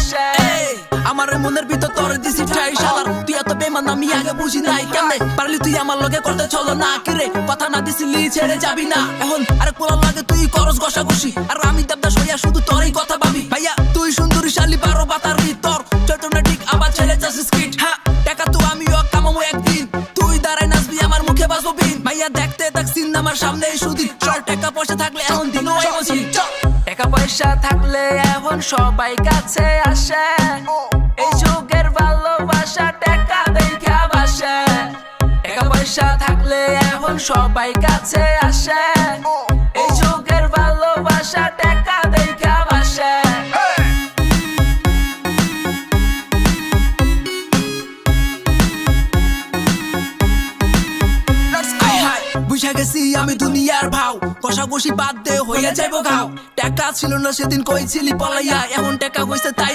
বাসে। আমার মনের ভিতর তোরে দিছি ঠাই শালার, তুই এত বেমান আমি আগে বুঝি নাই। কেমনে পারলি তুই আমার লগে করতে চলো না, কিরে কথা না দিছিলি ছেড়ে যাবি না। এখন আরেক পোলার লাগে তুই করস ঘষাঘষি, আর আমি দেবদাস হইয়া শুধু তোরই কথা ভাবি। ভাইয়া তুই সুন্দরী শালি 12 পাতার ভিতর, চটনা ঠিক আবার ছেড়ে যাস স্কিট। হ্যাঁ টাকা তো আমিও কামাবো একদিন, তুই দাঁড়াই নাচবি আমার মুখে বাজবো বিন। ভাইয়া দেখতে থাকছিন আমার সামনে সুদিন, চল টাকা পয়সা থাকলে এখন দিন টাকা পয়সা থাকলে এখন সবাই কাছে আসে। এই যুগের ভালোবাসা টাকা দেখা বাসে। টাকা পয়সা থাকলে এখন সবাই কাছে আসে। এই যুগের ভালোবাসা টাকা দেখা বাসে। বুঝা গেছি আমি দুনিয়ার ভাও, কষাকষি বাদ দে হইয়া যাইব ঘাও। টাকা ছিল না সেদিন কইছিলি পলাইয়া, এখন টাকা হইছে তাই